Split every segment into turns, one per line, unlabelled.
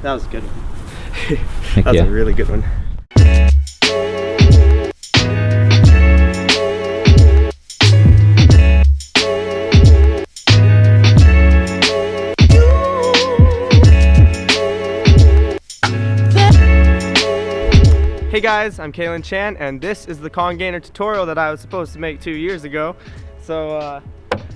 That was a good one.
That
was a really good one. Hey guys, I'm Calen Chan, and this is the Con Gainer tutorial that I was supposed to make 2 years ago. So,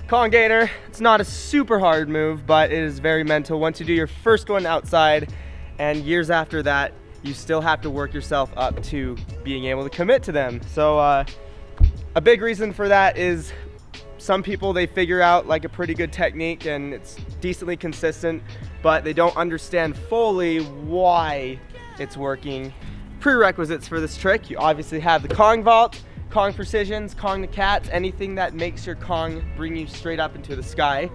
Con Gainer, it's not a super hard move, but it is very mental. Once you do your first one outside, and years after that, you still have to work yourself up to being able to commit to them. So, a big reason for that is some people, they figure out like a pretty good technique and it's decently consistent, but they don't understand fully why it's working. Prerequisites for this trick: you obviously have the Kong vault, Kong precisions, Kong the cats, anything that makes your Kong bring you straight up into the sky.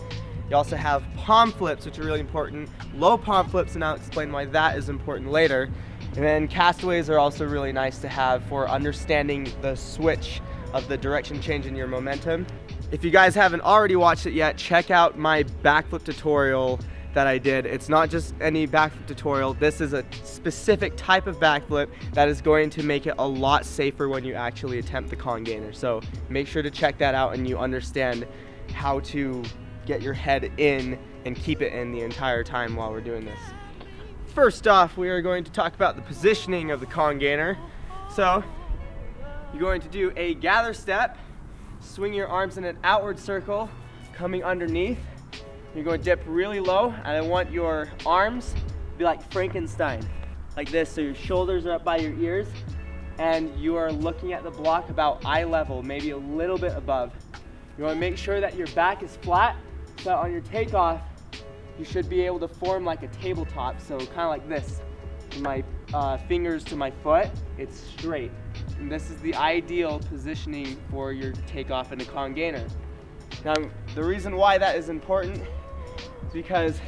You also have palm flips, which are really important, low palm flips, and I'll explain why that is important later. And then castaways are also really nice to have for understanding the switch of the direction change in your momentum. If you guys haven't already watched it yet, check out my backflip tutorial that I did. It's not just any backflip tutorial. This is a specific type of backflip that is going to make it a lot safer when you actually attempt the Con Gainer. So make sure to check that out and you understand how to get your head in and keep it in the entire time while we're doing this. First off, we are going to talk about the positioning of the Con Gainer. So you're going to do a gather step, swing your arms in an outward circle, coming underneath. You're going to dip really low, and I want your arms to be like Frankenstein, like this. So your shoulders are up by your ears, and you are looking at the block about eye level, maybe a little bit above. You want to make sure that your back is flat, so that on your takeoff, you should be able to form like a tabletop. So kind of like this. From my fingers to my foot, it's straight. And this is the ideal positioning for your takeoff in a Con Gainer. Now, the reason why that is important is because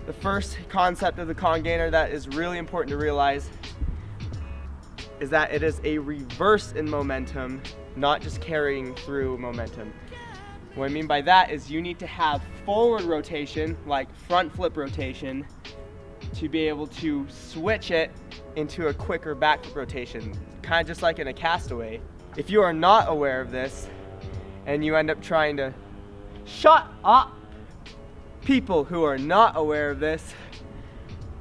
the first concept of the Con Gainer that is really important to realize is that it is a reverse in momentum, not just carrying through momentum. What I mean by that is you need to have forward rotation, like front flip rotation, to be able to switch it into a quicker back flip rotation, kind of just like in a castaway. If you are not aware of this, and you end up trying to shut up, people who are not aware of this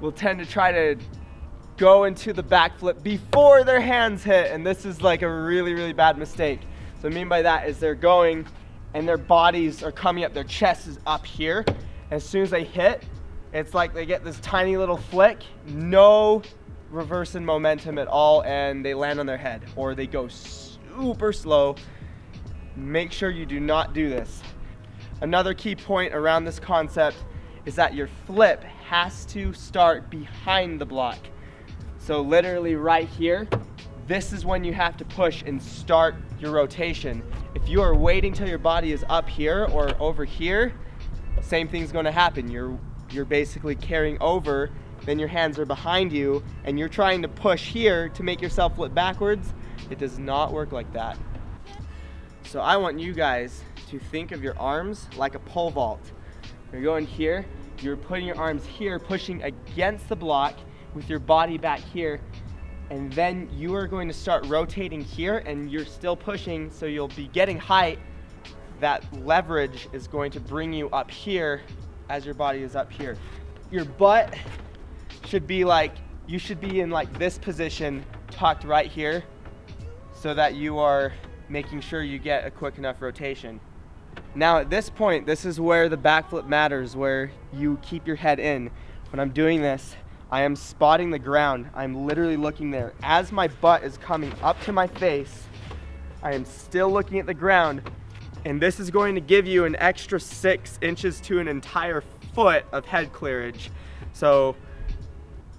will tend to try to go into the backflip before their hands hit, and this is like a really, really bad mistake. So what I mean by that is they're going and their bodies are coming up, their chest is up here. As soon as they hit, it's like they get this tiny little flick, no reverse in momentum at all, and they land on their head, or they go super slow. Make sure you do not do this. Another key point around this concept is that your flip has to start behind the block. So literally right here, this is when you have to push and start your rotation. If you are waiting till your body is up here or over here, same thing's going to happen. You're basically carrying over, then your hands are behind you, and you're trying to push here to make yourself flip backwards. It does not work like that. So I want you guys to think of your arms like a pole vault. You're going here, you're putting your arms here, pushing against the block with your body back here, and then you are going to start rotating here, and you're still pushing, so you'll be getting height. That leverage is going to bring you up here as your body is up here. Your butt should be like, you should be in like this position, tucked right here, so that you are making sure you get a quick enough rotation. Now at this point, this is where the backflip matters, where you keep your head in. When I'm doing this, I am spotting the ground. I'm literally looking there. As my butt is coming up to my face, I am still looking at the ground, and this is going to give you an extra 6 inches to an entire foot of head clearage. So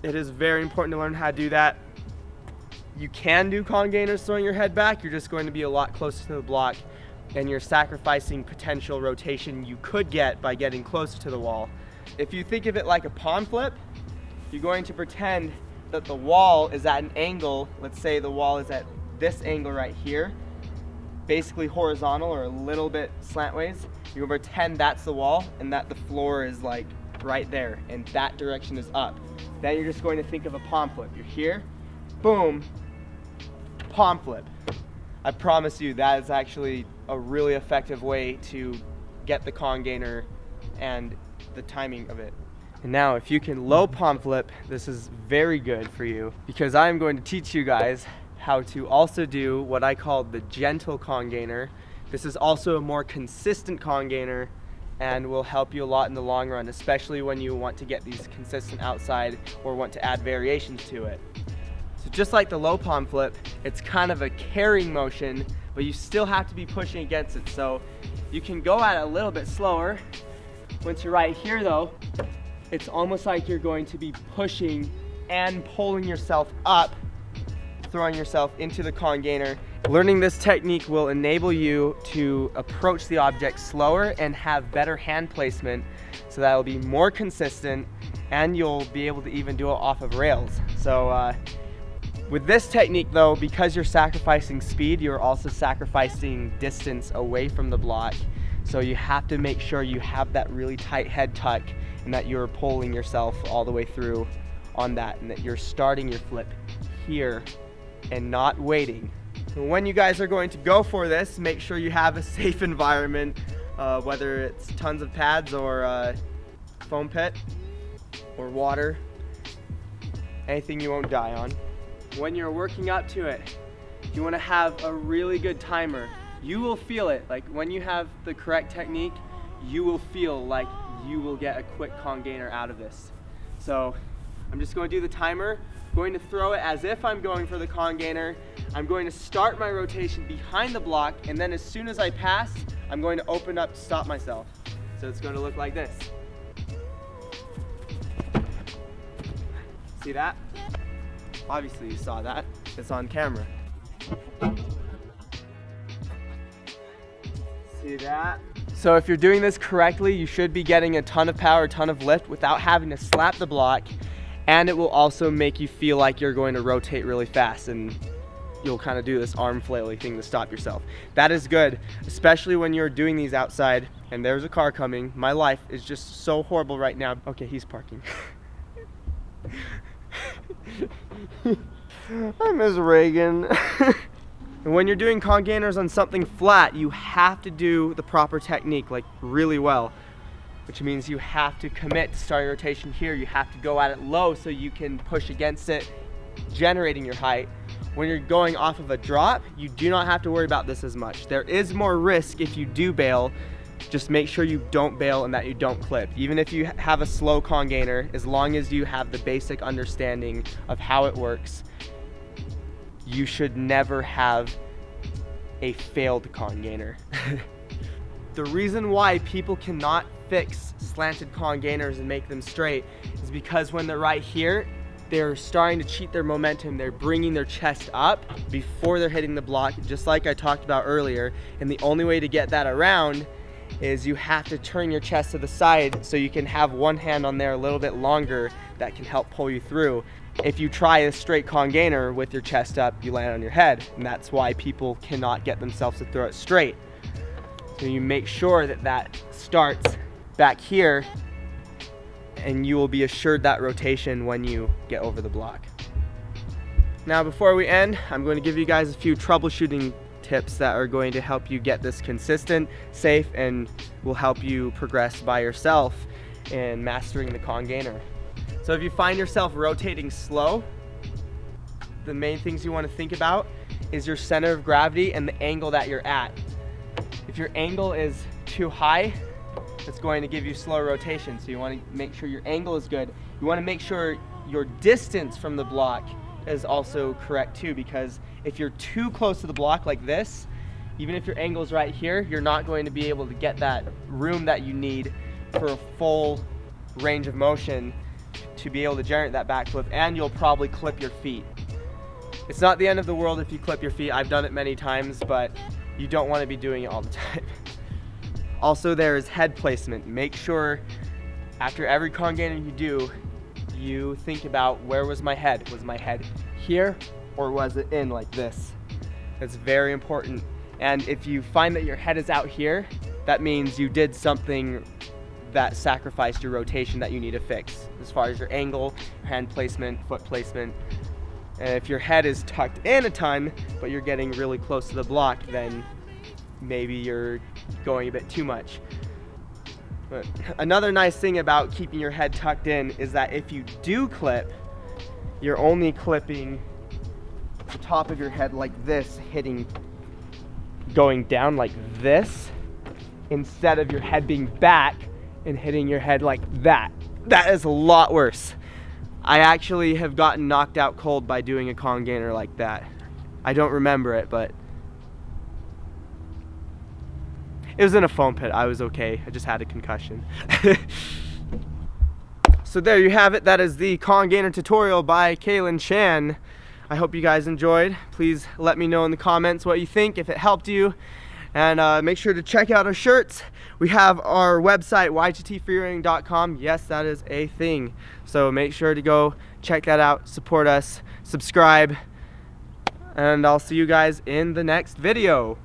it is very important to learn how to do that. You can do Con Gainers throwing your head back. You're just going to be a lot closer to the block, and you're sacrificing potential rotation you could get by getting closer to the wall. If you think of it like a palm flip, you're going to pretend that the wall is at an angle. Let's say the wall is at this angle right here, basically horizontal or a little bit slantways. You're going to pretend that's the wall and that the floor is like right there, and that direction is up. Then you're just going to think of a palm flip. You're here, boom, palm flip. I promise you that is actually a really effective way to get the con gainer and the timing of it. And now if you can low palm flip, this is very good for you, because I'm going to teach you guys how to also do what I call the gentle con gainer. This is also a more consistent con gainer and will help you a lot in the long run, especially when you want to get these consistent outside or want to add variations to it. So just like the low palm flip, it's kind of a carrying motion, but you still have to be pushing against it. So you can go at it a little bit slower. Once you're right here though, it's almost like you're going to be pushing and pulling yourself up, throwing yourself into the con gainer. Learning this technique will enable you to approach the object slower and have better hand placement, so that will be more consistent and you'll be able to even do it off of rails. So with this technique though, because you're sacrificing speed, you're also sacrificing distance away from the block. So you have to make sure you have that really tight head tuck and that you're pulling yourself all the way through on that, and that you're starting your flip here and not waiting. So when you guys are going to go for this, make sure you have a safe environment, whether it's tons of pads or foam pit or water, anything you won't die on. When you're working up to it, you want to have a really good timer. You will feel it. Like when you have the correct technique, you will feel like you will get a quick con gainer out of this. So I'm just going to do the timer. I'm going to throw it as if I'm going for the con gainer. I'm going to start my rotation behind the block, and then as soon as I pass, I'm going to open up to stop myself. So it's going to look like this. See that? Obviously you saw that. It's on camera. See that? So if you're doing this correctly, you should be getting a ton of power, a ton of lift without having to slap the block, and it will also make you feel like you're going to rotate really fast, and you'll kind of do this arm flailing thing to stop yourself. That is good, especially when you're doing these outside and there's a car coming. My life is just so horrible right now. Okay, he's parking. I miss Reagan. And when you're doing con gainers on something flat, you have to do the proper technique, like really well, which means you have to commit to starting rotation here. You have to go at it low so you can push against it, generating your height. When you're going off of a drop, you do not have to worry about this as much. There is more risk if you do bail. Just make sure you don't bail and that you don't clip. Even if you have a slow con gainer, as long as you have the basic understanding of how it works, you should never have a failed con gainer. The reason why people cannot fix slanted con gainers and make them straight is because when they're right here, they're starting to cheat their momentum. They're bringing their chest up before they're hitting the block, just like I talked about earlier. And the only way to get that around is you have to turn your chest to the side so you can have one hand on there a little bit longer that can help pull you through. If you try a straight con gainer with your chest up, you land on your head, and that's why people cannot get themselves to throw it straight. So you make sure that that starts back here, and you will be assured that rotation when you get over the block. Now before we end, I'm going to give you guys a few troubleshooting tips that are going to help you get this consistent, safe, and will help you progress by yourself in mastering the con gainer. So if you find yourself rotating slow, the main things you want to think about is your center of gravity and the angle that you're at. If your angle is too high, it's going to give you slow rotation. So you want to make sure your angle is good. You want to make sure your distance from the block is also correct too, because if you're too close to the block like this, even if your angle is right here, you're not going to be able to get that room that you need for a full range of motion to be able to generate that backflip, and you'll probably clip your feet. It's not the end of the world if you clip your feet. I've done it many times, but you don't want to be doing it all the time. Also, there is head placement. Make sure after every con gainer you do, you think about, where was my head? Was my head here, or was it in like this? That's very important. And if you find that your head is out here, that means you did something that sacrificed your rotation that you need to fix, as far as your angle, hand placement, foot placement. And if your head is tucked in a ton, but you're getting really close to the block, then maybe you're going a bit too much. But another nice thing about keeping your head tucked in is that if you do clip, you're only clipping the top of your head like this, going down like this, instead of your head being back and hitting your head like that. That is a lot worse. I actually have gotten knocked out cold by doing a con gainer like that. I don't remember it, but it was in a foam pit. I was okay. I just had a concussion. So there you have it. That is the con gainer tutorial by Calen Chan. I hope you guys enjoyed. Please let me know in the comments what you think, if it helped you. And make sure to check out our shirts. We have our website, YGTFreerunning.com. Yes, that is a thing. So make sure to go check that out, support us, subscribe, and I'll see you guys in the next video.